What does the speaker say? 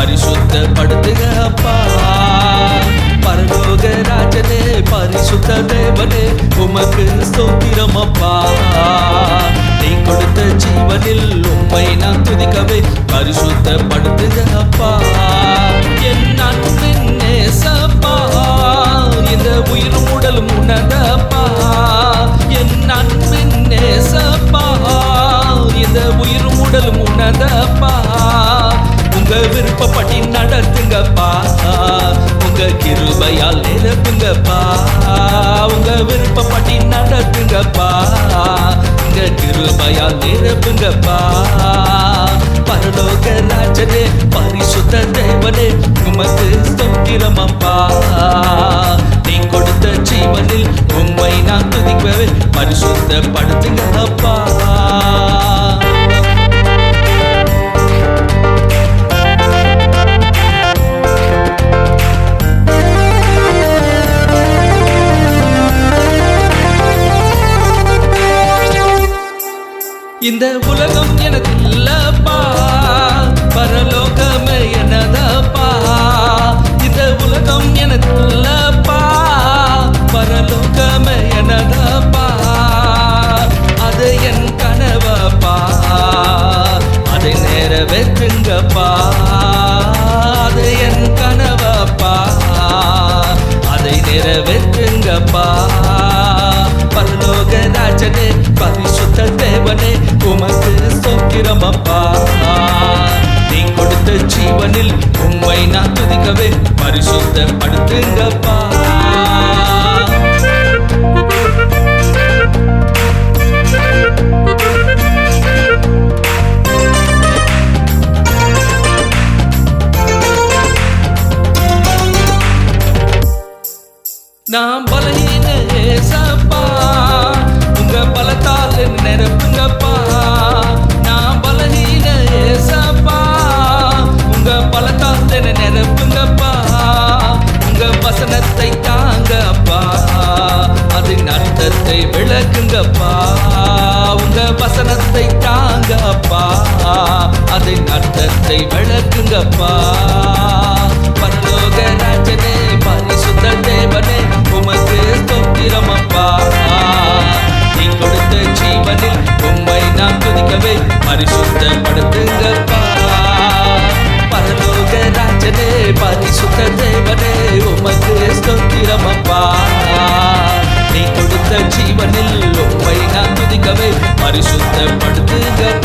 பரிசுத்தப்படுத்துக அப்பா. பரலோக ராஜனே பரிசுத்த தேவனே உமக்கு ஸ்தோத்திரம் அப்பா. நீ கொடுத்த ஜீவனில் உம்மை நான் துதிக்கவே பரிசுத்தப்படுத்துக அப்பா. என் அன்பின் நேசப்பா, இந்த உயிரும் உடலும் உணர்ந்தப்பா. என் அன்பின் நேசப்பா, இந்த உயிரும் உடலும் உணர்ந்தப்பா. உங்க விருப்பப்படி நடத்துங்கப்பா, உங்க கிருபையால் நிரப்புங்கப்பா. உங்க விருப்பப்படி நடத்துங்கப்பா, உங்க கிருபையால் நிரப்புங்கப்பா. பரலோக ராஜனே பரிசுத்த தேவனே உமக்கு ஸ்தோத்திரம் அப்பா. நீ கொடுத்த ஜீவனில் உம்மை நான் துதிக்கவே பரிசுத்தப்படுத்துங்க அப்பா. இந்த உலகம் எனக்கு இல்லப்பா, பரலோகமே எனதப்பா. இந்த உலகம் எனக்கு இல்லப்பா, பரலோகமே எனதப்பா. அது என் கனவப்பா, அதை நிறைவேற்றுங்கப்பா. அது என் கனவப்பா, அதை நிறைவேற்றுங்கப்பா. பரலோக ராஜனே பரிசுத்த தேவனே உமக்கு ஸ்தோத்திரம் அப்பா. நீ கொடுத்த ஜீவனில் உம்மை நான் துதிக்கவே பரிசுத்தப்படுத்துங்கப்பா. நான் பலஹீன ஏசப்பா, உங்க பலத்தால் நிரப்புங்கப்பா. நான் பலஹீன ஏசப்பா, உங்க பலத்தால் நிரப்புங்கப்பா. உங்க வசனத்தை தாங்கப்பா, அதன் அர்த்தத்தை விளக்குங்கப்பா. உங்க வசனத்தை தாங்கப்பா, அதன் அர்த்தத்தை விளக்குங்கப்பா. பரலோக ராஜனே பரிசுத்த தேவனே உமக்கு ஸ்தோத்திரம் அப்பா. நீ கொடுத்த ஜீவனில் உம்மை நான் துதிக்கவே பரிசுத்தப்படுத்துங்கப்பா. பரலோக ராஜனே பரிசுத்த தேவனே உமக்கு ஸ்தோத்திரம் அப்பா. நீ கொடுத்த ஜீவனில் உம்மை நான் துதிக்கவே பரிசுத்தப்படுத்துங்கப்பா.